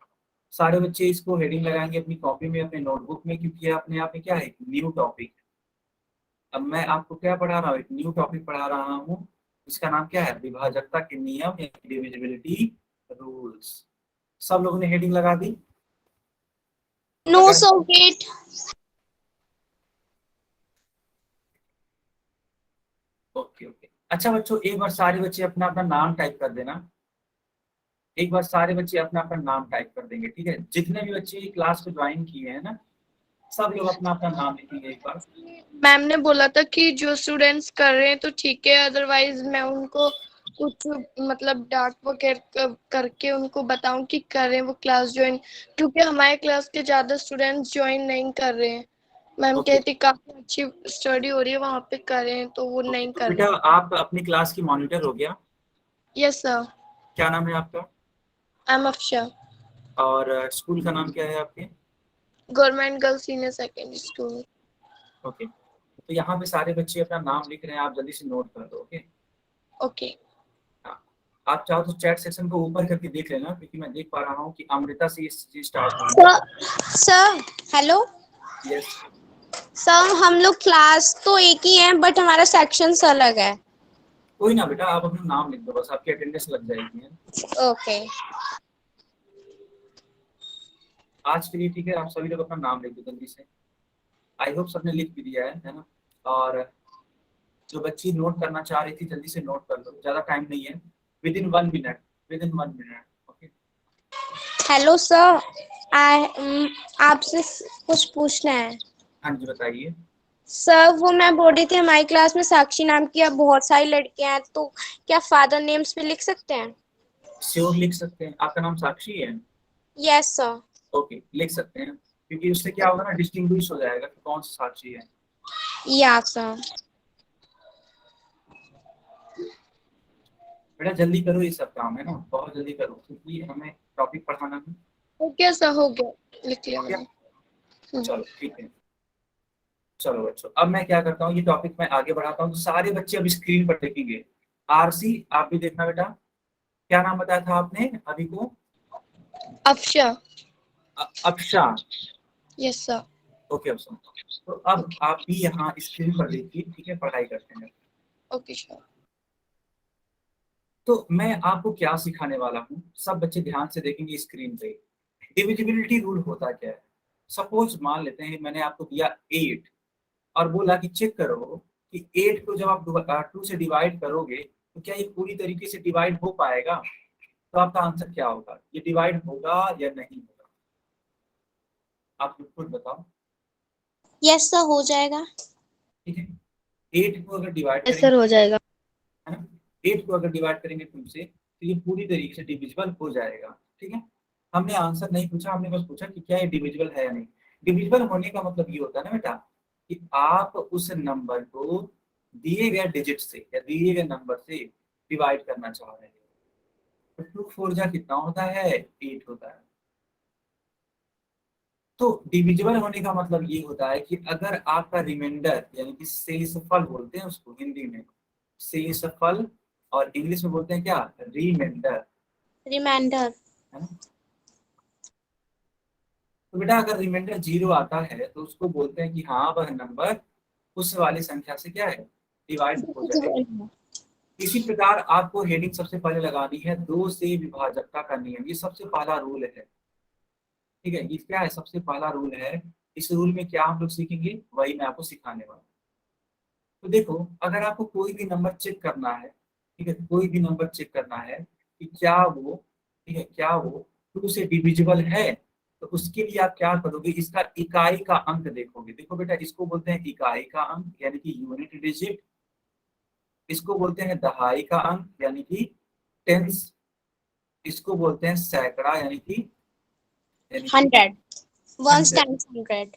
सारे बच्चे इसको हेडिंग लगाएंगे अपनी कॉपी में, अपने नोटबुक में, क्योंकि ये अपने आप में क्या है, न्यू टॉपिक। अब मैं आपको क्या पढ़ा रहा हूँ, एक न्यू टॉपिक पढ़ा रहा हूँ, इसका नाम क्या है, विभाजकता के नियम या डिविजिबिलिटी रूल्स। सब लोगों ने हेडिंग लगा दी? नो अगर सर वेट। ओके ओके, अच्छा बच्चों एक बार सारे बच्चे अपना अपना नाम टाइप कर देना। एक बार सारे बच्चे अपना अपना नाम टाइप कर देंगे, ठीक है? जितने भी बच्चे क्लास को ज्वाइन किए हैं ना, सब लोग अपना अपना नाम लिखेंगे एक बार। मैम ने बोला था कि जो स्टूडेंट्स कर रहे हैं तो ठीक है, अदरवाइज मैं उनको कुछ मतलब डांट वगैरह करके उनको बताऊं कि करें वो क्लास ज्वाइन, क्योंकि हमारे क्लास के ज्यादा स्टूडेंट्स ज्वाइन नहीं कर रहे हैं। मैम ओके कहती काफी अच्छी स्टडी हो रही है वहाँ पे, करें तो वो ओके, नहीं तो कर बेटा रहे। आप अपनी क्लास की मॉनिटर हो गया? Yes sir. क्या नाम है आपका? I am Afsha. और स्कूल का नाम क्या है आपके? Government girls senior secondary school. Okay, तो यहाँ पे सारे बच्चे अपना नाम लिख रहे हैं, आप जल्दी से नोट कर दो। Okay, okay. हाँ, आप चाहो तो चैट सेक्शन को ऊपर करके देख लेना, क्योंकि मैं देख पा रहा हूँ कि अमृता से ये स्टार्ट हुई है। सर हेलो यस, सर, हम लोग क्लास तो एक ही हैं बट हमारा सेक्शन अलग है। कोई ना बेटा, आप अपना नाम लिख दो बस, आपकी अटेंडेंस लग जाएगी है? ओके। आज के लिए ठीक है, आप सभी लोग अपना नाम लिख दो जल्दी से। आई होप सबने लिख भी दिया है ना? और जो बच्ची नोट करना चाह रही थी जल्दी से नोट कर लो, ज्यादा टाइम नहीं है, with in 1 minute, with in 1 minute. Okay, hello sir, आपसे कुछ पूछना है। हाँ जी बताइए। सर वो मैं बोल रही थी, हमारी क्लास में साक्षी नाम की अब बहुत सारी लड़कियां हैं, तो क्या फादर नेम्स पे लिख सकते हैं? श्योर लिख सकते हैं, आपका नाम साक्षी है? Yes sir. ओके, लिख सकते हैं, क्योंकि उससे क्या होगा ना, डिस्टिंग्विश हो जाएगा कि कौन सा साक्षी है। या सर। बेटा जल्दी करो, ये सब काम है ना, बहुत जल्दी करो, क्योंकि हमें टॉपिक पढ़ाना है। ओके सर, हो गया, लिख लिया क्या? मैंने। चलो ठीक है। चलो बच्चों, अब मैं क्या करता हूँ, ये टॉपिक मैं आगे बढ़ाता हूँ, तो सारे बच्चे अब स्क्रीन पर देखेंगे। आरसी आप भी देखना बेटा। क्या नाम बताया था आपने अभी को? Afsha. Aksha. Yes sir. Okay Aksha, तो अब ओके। आप भी यहाँ स्क्रीन पर देखिए, ठीक है? पढ़ाई करते हैं। Okay sir. तो मैं आपको क्या सिखाने वाला हूँ, सब बच्चे ध्यान से देखेंगे स्क्रीन पे। डिविजिबिलिटी रूल होता क्या है? सपोज मान लेते हैं मैंने आपको दिया 8 और बोला कि चेक करो कि 8 को जब आप 2 से डिवाइड करोगे तो क्या ये पूरी तरीके से डिवाइड हो पाएगा? तो आपका आंसर क्या होगा, ये डिवाइड होगा या नहीं होगा? आप खुद बताओ। यस सर, हो जाएगा। ठीक है, 8 को अगर डिवाइड यस करेंगे, सर, हो जाएगा। है ना, 8 को अगर डिवाइड करेंगे 2 से तो ये पूरी तरीके से डिविजिबल हो जाएगा। ठीक है, हमने आंसर नहीं पूछा, हमने बस पूछा कि क्या ये डिविजिबल है या नहीं। डिविजिबल होने का मतलब ये होता है ना बेटा, कि आप उस नंबर को दिए गए डिजिट से या दिए गए नंबर से डिवाइड करना चाह रहे हैं। तो 2 4 जा कितना होता है, 8 होता है। तो डिविजिबल होने का मतलब ये होता है कि अगर आपका रिमाइंडर यानी कि शेषफल बोलते हैं उसको हिंदी में, शेषफल, और इंग्लिश में बोलते हैं क्या, रिमाइंडर, रिमाइंडर। है ना? तो बेटा अगर रिमाइंडर 0 आता है तो उसको बोलते हैं कि हाँ वह नंबर उस वाली संख्या से क्या है, डिवाइड हो जाएगा। इसी प्रकार आपको हेडिंग सबसे पहले लगानी है 2 से विभाजकता का नियम, ये सबसे पहला रूल है। ठीक है, ये क्या है, सबसे पहला रूल है। इस रूल में क्या हम लोग सीखेंगे, वही मैं आपको सिखाने वाला हूं। तो देखो, अगर आपको कोई भी नंबर चेक करना है, ठीक है, कोई भी नंबर चेक करना है कि क्या वो, ठीक है, क्या वो 2 से डिविजिबल है, तो उसके लिए आप क्या करोगे, इसका इकाई का अंक देखोगे। देखो बेटा, इसको बोलते हैं इकाई का अंक यानी कि यूनिट डिजिट, इसको बोलते हैं दहाई का अंक यानी कि टेंस, इसको बोलते हैं सैकड़ा यानी कि 100। 1 100, टाइम्स 100।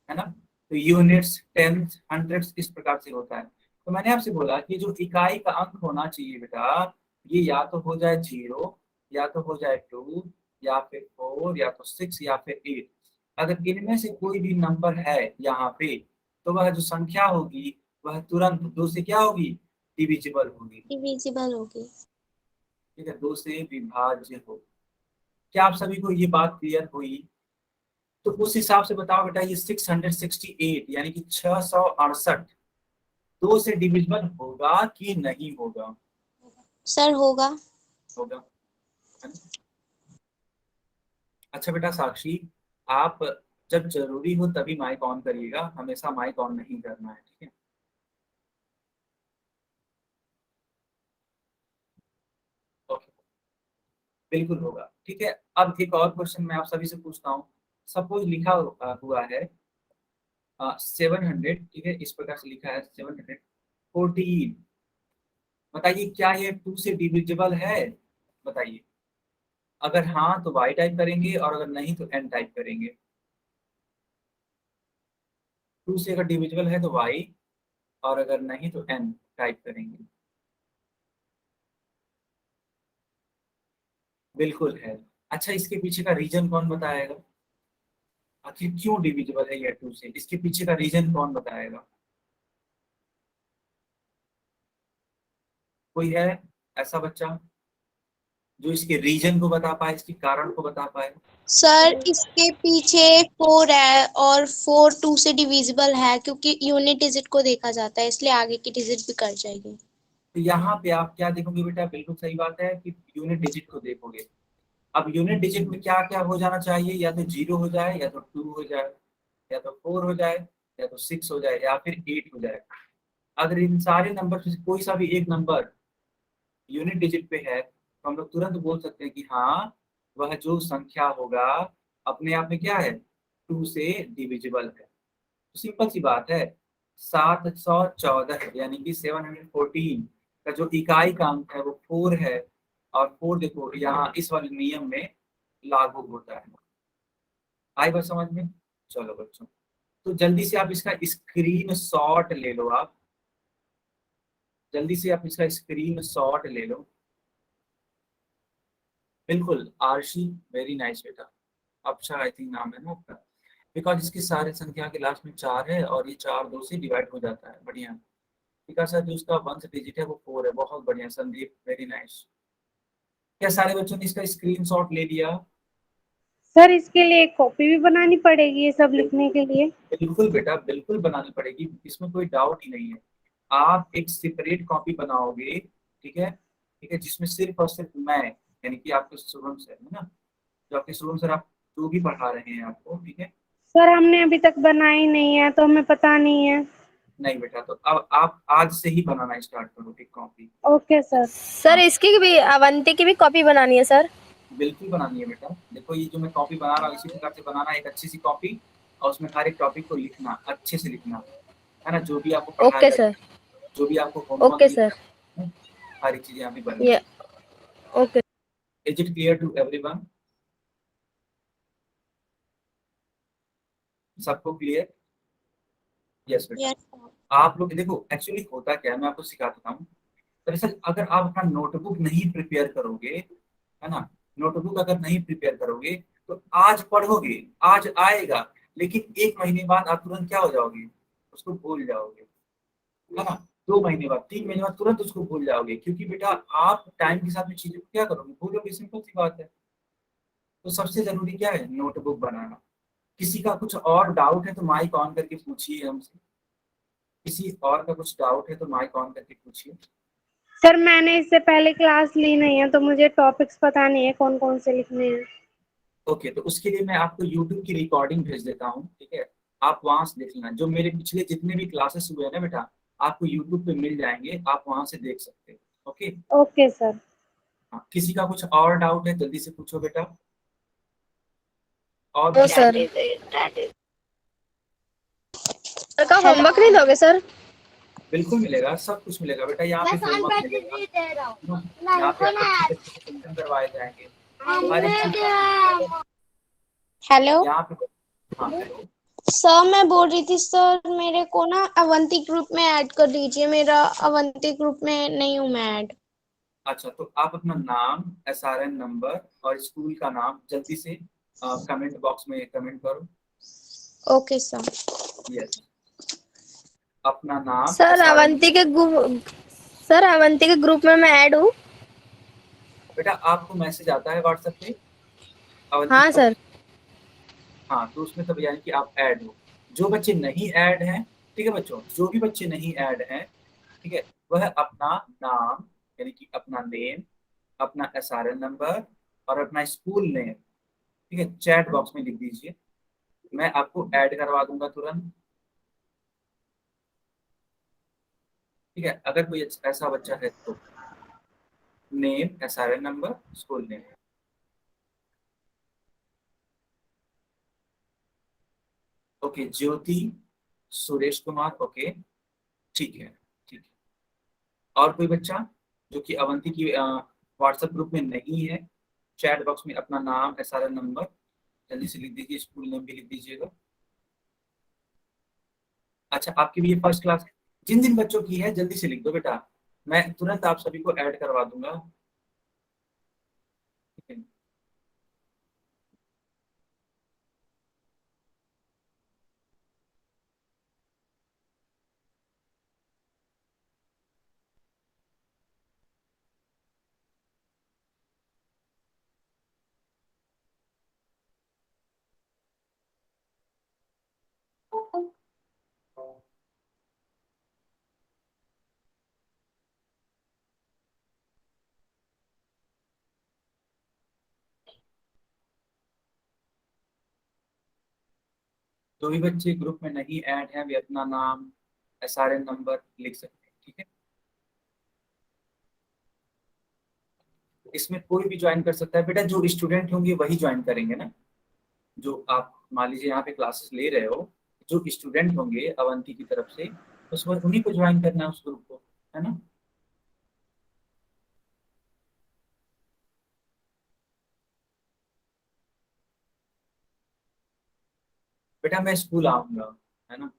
है ना? तो यूनिट्स, टेंस, हंड्रेड्स इस प्रकार से होता है। तो मैंने आपसे बोला कि जो इकाई का अंक होना चाहिए बेटा, ये या तो हो जाए 0, या तो हो जाए 2, या फिर 4, या तो 6, या फिर 8। अगर इनमें से कोई भी नंबर है यहाँ पे, तो वह जो संख्या होगी वह तुरंत 2 से क्या होगी, डिविजिबल होगी। डिविजिबल होगी। ठीक है, 2 से विभाज्य होगी। क्या आप सभी को ये बात क्लियर हुई? तो उस हिसाब से बताओ बेटा, ये 668 यानी कि 668 2 से डिविजिबल होगा कि नहीं होगा? सर होगा। होगा, है ना? अच्छा बेटा साक्षी, आप जब जरूरी हो तभी माइक ऑन करिएगा, हमेशा माइक ऑन नहीं करना है, ठीक है? ओके, बिल्कुल होगा, ठीक है। अब एक और क्वेश्चन मैं आप सभी से पूछता हूँ। सपोज लिखा हुआ है 700, ठीक है, इस प्रकार से लिखा है 714। बताइए क्या ये 2 से डिविजिबल है? बताइए। अगर हाँ तो y टाइप करेंगे और अगर नहीं तो n टाइप करेंगे। 2 से अगर डिविजिबल है तो y और अगर नहीं तो n टाइप करेंगे। बिल्कुल है। अच्छा, इसके पीछे का रीजन कौन बताएगा? आखिर क्यों डिविजिबल है ये 2 से? इसके पीछे का रीजन कौन बताएगा? कोई है ऐसा बच्चा जो इसके रीजन को बता पाए, इसके कारण को बता पाए? सर इसके पीछे 4 है और 4 2 से डिविजिबल है क्योंकि यूनिट डिजिट को देखा जाता है, इसलिए आगे की डिजिट भी कट जाएगी। तो यहाँ पे आप क्या देखोगे बेटा? बिल्कुल सही बात है कि यूनिट डिजिट को देखोगे। अब यूनिट डिजिट में क्या क्या हो जाना चाहिए? या तो 0 हो जाए, या तो 2 हो जाए, या तो 4 हो जाए, या तो 6 हो जाए, या फिर 8 हो जाए। अगर इन सारे नंबर में से कोई सा भी एक नंबर यूनिट डिजिट पे है तो हम लोग तुरंत बोल सकते हैं कि हाँ, वह जो संख्या होगा अपने आप में क्या है? 2 से डिविजिबल है। तो सिंपल सी बात है, 714 यानी कि 714 का जो इकाई का अंक है वो 4 है। और 4 देखो यहाँ इस वाले नियम में लागू होता है। आई बात समझ में? चलो बच्चों, तो जल्दी से आप इसका स्क्रीन शॉट ले लो। आप जल्दी से आप इसका स्क्रीन शॉट ले लो। बिल्कुल आरशी, वेरी नाइस बेटा। अच्छा, आई थिंक नाम है ना आपका। बिकॉज इसकी सारे संख्या के लास्ट में 4 है और ये 4 2 से डिवाइड हो जाता है। बढ़िया। बिकॉज सर जो उसका 1 डिजिट है वो 4 है। बहुत बढ़िया संदीप, वेरी नाइस। क्या सारे बच्चों ने इसका स्क्रीनशॉट ले लिया? सर इसके लिए एक कॉपी भी बनानी पड़ेगी ये सब लिखने के लिए? बिल्कुल बेटा, बिल्कुल बनानी पड़ेगी, इसमें कोई डाउट ही नहीं है। आप एक सेपरेट कॉपी बनाओगे, ठीक है? ठीक है, जिसमें सिर्फ और सिर्फ मैं, यानी कि आपके स्टूडेंट्स है ना, जो आपके स्टूडेंट्स सर, आप जो भी पढ़ा रहे हैं आपको, ठीक है? सर हमने अभी तक बनाई नहीं है तो हमें पता नहीं है। नहीं बेटा, तो अब आप आज से ही बनाना स्टार्ट करो एक कॉपी। Okay sir. सर इसकी भी अवंती की भी कॉपी बनानी है सर। बिल्कुल बनानी है बेटा। देखो ये जो मैं कॉपी बना रहा हूँ इसी प्रकार से बनाना है, एक अच्छी सी कॉपी, और उसमें हर एक टॉपिक को लिखना, अच्छे से लिखना, है ना? जो भी आपको पढ़ाया ओके जाए, सर। जो भी आपको होमवर्क ओके सर। हर एक चीज यहाँ पे बनी। ये okay. Is it clear to everyone? सबको क्लियर? यस बेटा। यस आप लोग देखो, एक्चुअली होता क्या है, मैं आपको सिखा देता हूँ। दरअसल अगर आप अपना नोटबुक नहीं प्रिपेयर करोगे, है ना, नोटबुक अगर नहीं प्रिपेयर करोगे तो आज पढ़ोगे, आज आएगा, लेकिन 1 महीने बाद आप तुरंत क्या हो जाओगे? उसको भूल जाओगे, है ना? 2 महीने बाद, 3 महीने बाद तुरंत उसको भूल जाओगे, क्योंकि बेटा आप टाइम के साथ में चीजों को क्या करोगे? भूलोगे, सिंपल सी बात है। तो सबसे जरूरी क्या है? नोटबुक बनाना। किसी का कुछ और डाउट है तो माइक ऑन करके पूछिए हमसे। किसी और का कुछ डाउट है तो माइक ऑन करके पूछिए। सर मैंने इससे पहले क्लास ली नहीं है तो मुझे टॉपिक्स पता नहीं है कौन कौन से लिखने हैं। ओके, तो उसके लिए मैं आपको YouTube की रिकॉर्डिंग भेज देता हूँ, ठीक है? आप वहां से देख लेना, जो मेरे पिछले जितने भी क्लासेस हुए हैं ना बेटा, आपको YouTube पे मिल जाएंगे, आप वहां से देख सकते हैं। ओके? Okay sir. हाँ, किसी का कुछ और डाउट है जल्दी से पूछो बेटा। और ओ सर का होमवर्क नहीं दोगे सर? बिल्कुल मिलेगा, सब कुछ मिलेगा बेटा। यहाँ पे होमवर्क मिलेगा, यहाँ पे अच्छे से क्वेश्चन करवाए जाएंगे, हर एक चीज। हेलो यहाँ पे हाँ हेलो। सर, मैं बोल रही थी सर मेरे को ना अवंती ग्रुप में ऐड कर दीजिए, मेरा अवंती ग्रुप में नहीं हूँ मैं ऐड। अच्छा, तो आप अपना नाम, SRN नंबर और स्कूल का नाम जल्दी से कमेंट बॉक्स में कमेंट करो। Okay sir. यस, अपना नाम, सर SRN। सर अवंती के ग्रुप में मैं ऐड हूँ। बेटा आपको मैसेज आता है व्हाट्सएप पे अवंती हाँ का? सर। हाँ, तो उसमें तब यानी कि आप ऐड हो। जो बच्चे नहीं ऐड हैं ठीक है बच्चों, जो भी बच्चे नहीं ऐड हैं, ठीक है, वह अपना नाम यानी कि अपना नेम, अपना SRN नंबर और अपना स्कूल नेम, ठीक है, चैट बॉक्स में लिख दीजिए। मैं आपको ऐड करवा दूंगा तुरंत। ठीक है, अगर कोई ऐसा बच्चा है तो name, SRN number, school name. Okay, Jyoti Suresh Kumar, okay, ठीक है, ठीक है। और कोई बच्चा जो कि अवंती की व्हाट्सएप ग्रुप में नहीं है, चैट बॉक्स में अपना नाम, SRN नंबर जल्दी से लिख दीजिए, स्कूल नेम भी लिख दीजिएगा। अच्छा, आपकी भी ये फर्स्ट क्लास है। जिन जिन बच्चों की है जल्दी से लिख दो बेटा, मैं तुरंत आप सभी को ऐड करवा दूंगा। ठीक है, जो भी बच्चे ग्रुप में नहीं ऐड हैं वे अपना नाम, SRN नंबर लिख सकते हैं। ठीक है, इसमें कोई भी ज्वाइन कर सकता है बेटा, जो स्टूडेंट होंगे वही ज्वाइन करेंगे ना। जो आप मान लीजिए यहाँ पे क्लासेस ले रहे हो, जो स्टूडेंट होंगे अवंती की तरफ से, उस पर उन्हीं को ज्वाइन करना है उस ग्रुप को, है ना। बेटा मैं स्कूल आऊंगा, है ना,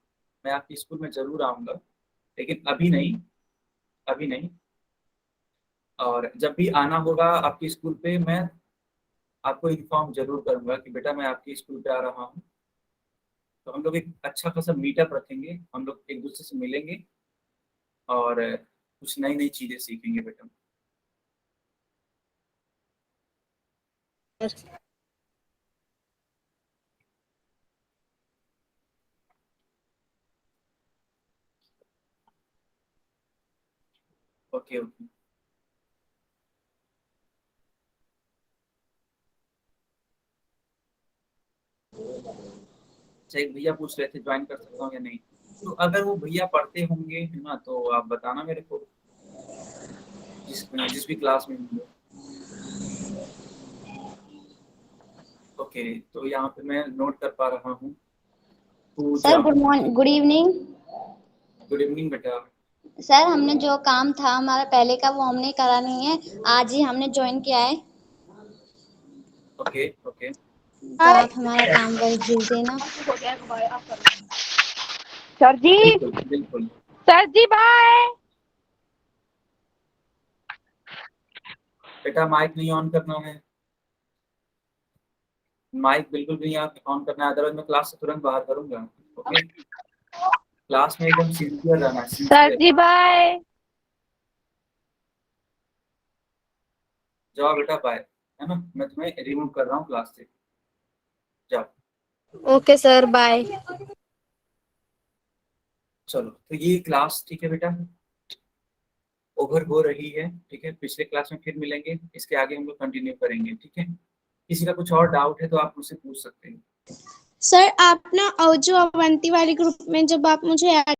मैं आपके स्कूल में जरूर आऊंगा, लेकिन अभी नहीं, अभी नहीं। और जब भी आना होगा आपके स्कूल पे, मैं आपको इन्फॉर्म जरूर करूंगा कि बेटा मैं आपके स्कूल पे आ रहा हूँ। तो हम लोग एक अच्छा खासा मीटअप रखेंगे, हम लोग एक दूसरे से मिलेंगे और कुछ नई नई चीजें सीखेंगे बेटा। Okay okay. अच्छा, एक भैया पूछ रहे थे ज्वाइन कर सकता हूँ या नहीं, तो अगर वो भैया पढ़ते होंगे, है ना, तो आप बताना मेरे को, जिस भी क्लास में होंगे। ओके, तो यहाँ पे मैं नोट कर पा रहा हूँ। Sir good morning, good evening. Good evening बेटा। सर हमने जो काम था हमारा पहले का वो हमने करा नहीं है, आज ही हमने ज्वाइन किया है, ओके ओके। तो आप हमारा काम कर दीजिए ना। सर जी, बिल्कुल बिल्कुल। सर जी बाय। बेटा माइक नहीं ऑन करना है, माइक बिल्कुल भी नहीं ऑन करना है, अदरवाइज मैं क्लास से तुरंत बाहर करूंगा। ओके, क्लास में एकदम सिंसियर रहना है, सर सिंसियर। जी बाय। जाओ बेटा बाय, है ना, मैं तुम्हें रिमूव कर रहा हूँ क्लास से, जाओ। Okay sir bye. चलो, तो ये क्लास ठीक है बेटा, ओवर हो रही है। ठीक है, पिछले क्लास में फिर मिलेंगे, इसके आगे हम लोग कंटिन्यू करेंगे। ठीक है, किसी का कुछ और डाउट है तो आप मुझसे पूछ सकते हैं। सर आप ना और जो अवंती वाली ग्रुप में जब आप मुझे